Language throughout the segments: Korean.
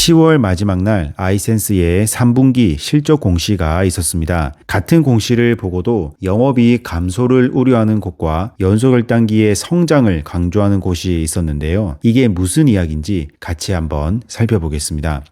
10월 마지막 날 아이센스의 3분기 실적 공시가 있었습니다. 같은 공시를 보고도 영업이익 감소를 우려하는 곳과 연속을당기의 성장을 강조하는 곳이 있었는데요. 이게 무슨 이야기인지 같이 한번 살펴보겠습니다.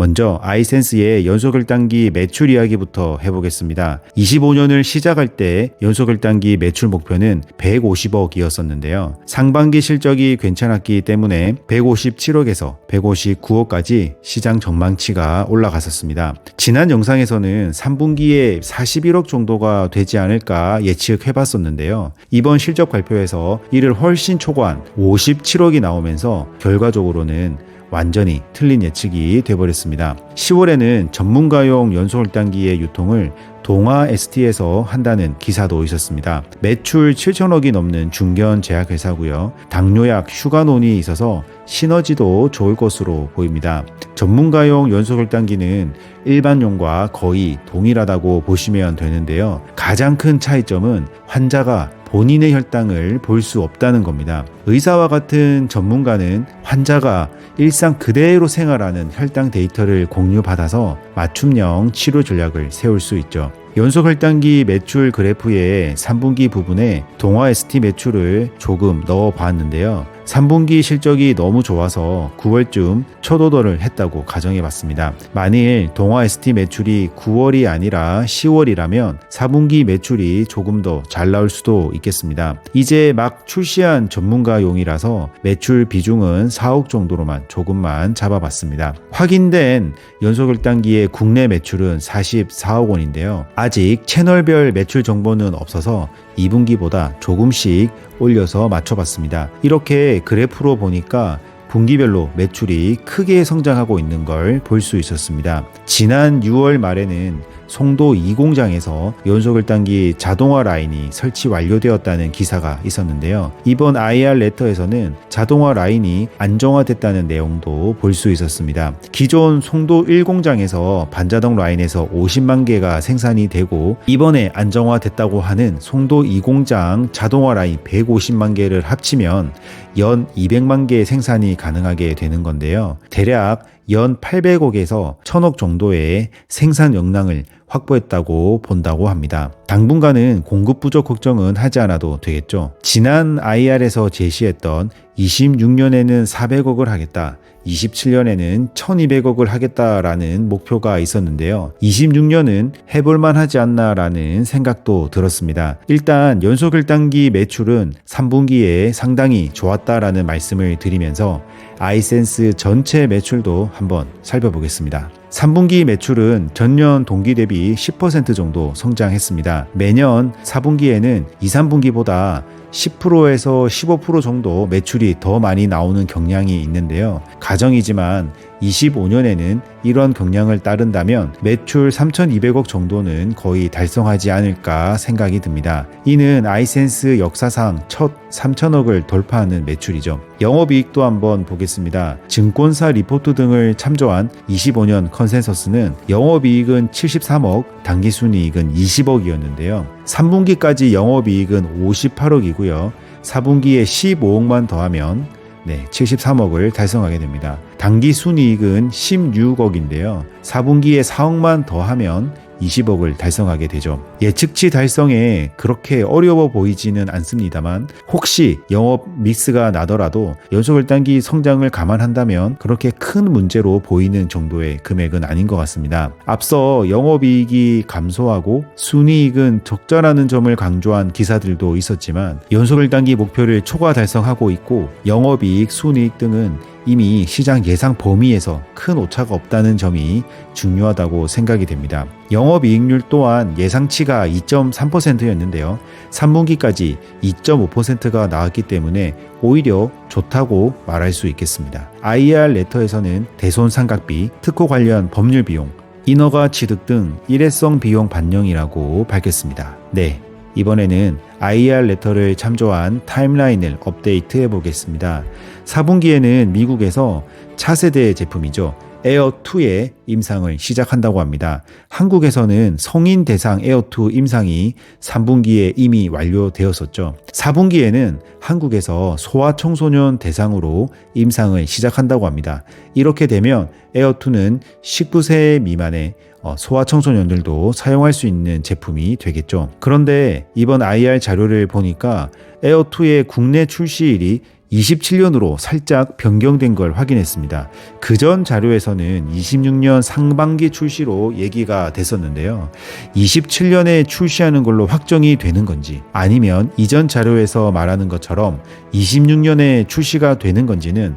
먼저 아이센스의 연속을당기 매출 이야기부터 해보겠습니다. 25년을 시작할 때 연속을당기 매출 목표는 150억이었었는데요. 상반기 실적이 괜찮았기 때문에 157억에서 159억까지 시장 전망치가 올라갔었습니다. 지난 영상에서는 3분기에 41억 정도가 되지 않을까 예측해봤었는데요. 이번 실적 발표에서 이를 훨씬 초과한 57억이 나오면서 결과적으로는 완전히 틀린 예측이 돼버렸습니다. 10월에는 전문가용 연속을당기의 유통을 동아 ST에서 한다는 기사도 있었습니다. 매출 7천억이 넘는 중견 제약회사고요. 당뇨약 휴가논이 있어서 시너지도 좋을 것으로 보입니다. 전문가용 연속을당기는 일반용과 거의 동일하다고 보시면 되는데요. 가장 큰 차이점은 환자가 본인의 혈당을 볼 수 없다는 겁니다. 의사와 같은 전문가는 환자가 일상 그대로 생활하는 혈당 데이터를 공유받아서 맞춤형 치료 전략을 세울 수 있죠. 연속혈당기 매출 그래프의 3분기 부분에 동아 ST 매출을 조금 넣어 봤는데요. 3분기 실적이 너무 좋아서 9월쯤 첫 오더를 했다고 가정해 봤습니다. 만일 동아 ST 매출이 9월이 아니라 10월이라면 4분기 매출이 조금 더 잘 나올 수도 있겠습니다. 이제 막 출시한 전문가용이라서 매출 비중은 4억 정도로만 조금만 잡아봤습니다. 확인된 연속혈당기의 국내 매출은 44억 원인데요. 아직 채널별 매출 정보는 없어서 2분기보다 조금씩 올려서 맞춰봤습니다. 이렇게 그래프로 보니까 분기별로 매출이 크게 성장하고 있는 걸 볼 수 있었습니다. 지난 6월 말에는 송도 2공장에서 연속을당기 자동화 라인이 설치 완료되었다는 기사가 있었는데요. 이번 IR 레터에서는 자동화 라인이 안정화됐다는 내용도 볼 수 있었습니다. 기존 송도 1공장에서 반자동 라인에서 50만 개가 생산이 되고 이번에 안정화됐다고 하는 송도 2공장 자동화 라인 150만 개를 합치면 연 200만 개 생산이 가능하게 되는 건데요. 대략 연 800억에서 1000억 정도의 생산 역량을 확보했다고 본다고 합니다. 당분간은 공급 부족 걱정은 하지 않아도 되겠죠. 지난 IR에서 제시했던 26년에는 400억을 하겠다, 27년에는 1200억을 하겠다라는 목표가 있었는데요. 26년은 해볼만 하지 않나라는 생각도 들었습니다. 일단 연속을당기 매출은 3분기에 상당히 좋았다라는 말씀을 드리면서 아이센스 전체 매출도 한번 살펴보겠습니다. 3분기 매출은 전년 동기 대비 10% 정도 성장했습니다. 매년 4분기에는 2, 3분기보다 10%에서 15% 정도 매출이 더 많이 나오는 경향이 있는데요. 가정이지만 25년에는 이런 경향을 따른다면 매출 3,200억 정도는 거의 달성하지 않을까 생각이 듭니다. 이는 아이센스 역사상 첫 3,000억을 돌파하는 매출이죠. 영업이익도 한번 보겠습니다. 증권사 리포트 등을 참조한 25년 컨센서스는 영업이익은 73억, 당기순이익은 20억이었는데요. 3분기까지 영업이익은 58억이고요. 4분기에 15억만 더하면 73억을 달성하게 됩니다. 당기순이익은 16억인데요. 4분기에 4억만 더하면 20억을 달성하게 되죠. 예측치 달성에 그렇게 어려워 보이지는 않습니다만 혹시 영업 미스가 나더라도 연속을당기 성장을 감안한다면 그렇게 큰 문제로 보이는 정도의 금액은 아닌 것 같습니다. 앞서 영업이익이 감소하고 순이익은 적자라는 점을 강조한 기사들도 있었지만 연속을당기 목표를 초과 달성하고 있고 영업이익, 순이익 등은 이미 시장 예상 범위에서 큰 오차가 없다는 점이 중요하다고 생각이 됩니다. 영업이익률 또한 예상치가 2.3%였는데요. 3분기까지 2.5%가 나왔기 때문에 오히려 좋다고 말할 수 있겠습니다. IR 레터에서는 대손상각비, 특허 관련 법률 비용, 인허가 취득 등 일회성 비용 반영이라고 밝혔습니다. 이번에는 IR 레터를 참조한 타임라인을 업데이트해 보겠습니다. 4분기에는 미국에서 차세대 제품이죠. 에어2의 임상을 시작한다고 합니다. 한국에서는 성인 대상 에어2 임상이 3분기에 이미 완료되었었죠. 4분기에는 한국에서 소아청소년 대상으로 임상을 시작한다고 합니다. 이렇게 되면 에어2는 19세 미만의 소아청소년들도 사용할 수 있는 제품이 되겠죠. 그런데 이번 IR 자료를 보니까 에어2의 국내 출시일이 27년으로 살짝 변경된 걸 확인했습니다. 그전 자료에서는 26년 상반기 출시로 얘기가 됐었는데요. 27년에 출시하는 걸로 확정이 되는 건지 아니면 이전 자료에서 말하는 것처럼 26년에 출시가 되는 건지는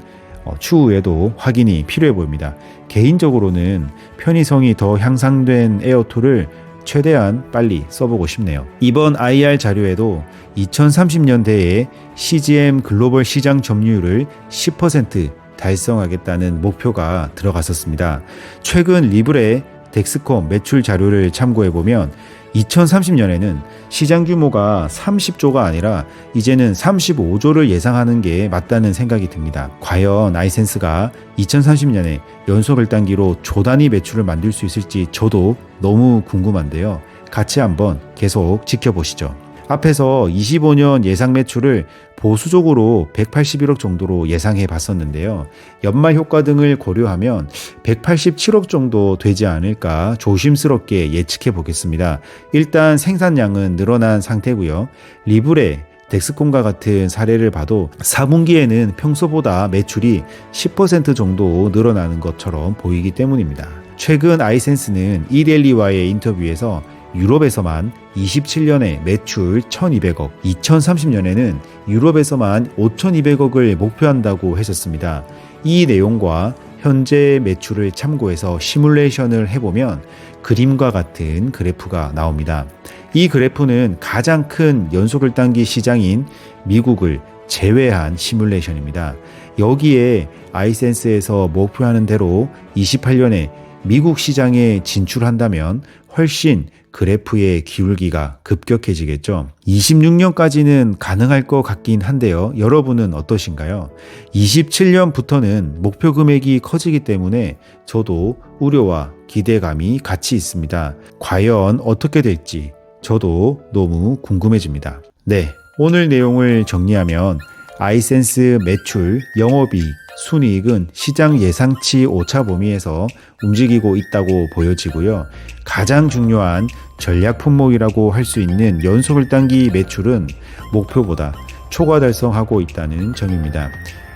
추후에도 확인이 필요해 보입니다. 개인적으로는 편의성이 더 향상된 에어2를 최대한 빨리 써보고 싶네요. 이번 IR 자료에도 2030년대에 CGM 글로벌 시장 점유율을 10% 달성하겠다는 목표가 들어갔었습니다. 최근 리브레 덱스콤 매출 자료를 참고해보면 2030년에는 시장 규모가 30조가 아니라 이제는 35조를 예상하는 게 맞다는 생각이 듭니다. 과연 아이센스가 2030년에 연속 1단기로 조 단위 매출을 만들 수 있을지 저도 너무 궁금한데요. 같이 한번 계속 지켜보시죠. 앞에서 25년 예상 매출을 보수적으로 181억 정도로 예상해 봤었는데요. 연말 효과 등을 고려하면 187억 정도 되지 않을까 조심스럽게 예측해 보겠습니다. 일단 생산량은 늘어난 상태고요. 리브레, 덱스콤과 같은 사례를 봐도 4분기에는 평소보다 매출이 10% 정도 늘어나는 것처럼 보이기 때문입니다. 최근 아이센스는 이데일리와의 인터뷰에서 유럽에서만 27년에 매출 1,200억, 2030년에는 유럽에서만 5,200억을 목표한다고 했었습니다. 이 내용과 현재 매출을 참고해서 시뮬레이션을 해보면 그림과 같은 그래프가 나옵니다. 이 그래프는 가장 큰 연속 1단기 시장인 미국을 제외한 시뮬레이션입니다. 여기에 아이센스에서 목표하는 대로 28년에 미국 시장에 진출한다면 훨씬 그래프의 기울기가 급격해지겠죠. 26년까지는 가능할 것 같긴 한데요. 여러분은 어떠신가요? 27년부터는 목표 금액이 커지기 때문에 저도 우려와 기대감이 같이 있습니다. 과연 어떻게 될지 저도 너무 궁금해집니다. 네, 오늘 내용을 정리하면 아이센스 매출, 영업이익, 순이익은 시장 예상치 오차 범위에서 움직이고 있다고 보여지고요. 가장 중요한 전략 품목이라고 할 수 있는 연속 1단기 매출은 목표보다 초과 달성하고 있다는 점입니다.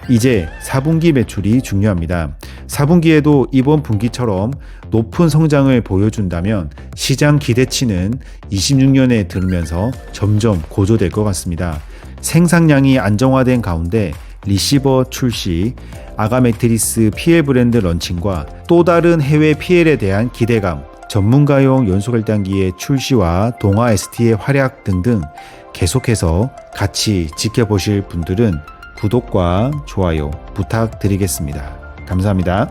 이제 4분기 매출이 중요합니다. 4분기에도 이번 분기처럼 높은 성장을 보여준다면 시장 기대치는 26년에 들으면서 점점 고조될 것 같습니다. 생산량이 안정화된 가운데 리시버 출시, 아가 매트리스 PL 브랜드 런칭과 또 다른 해외 PL에 대한 기대감, 전문가용 연속 1단기의 출시와 동아 ST의 활약 등등 계속해서 같이 지켜보실 분들은 구독과 좋아요 부탁드리겠습니다. 감사합니다.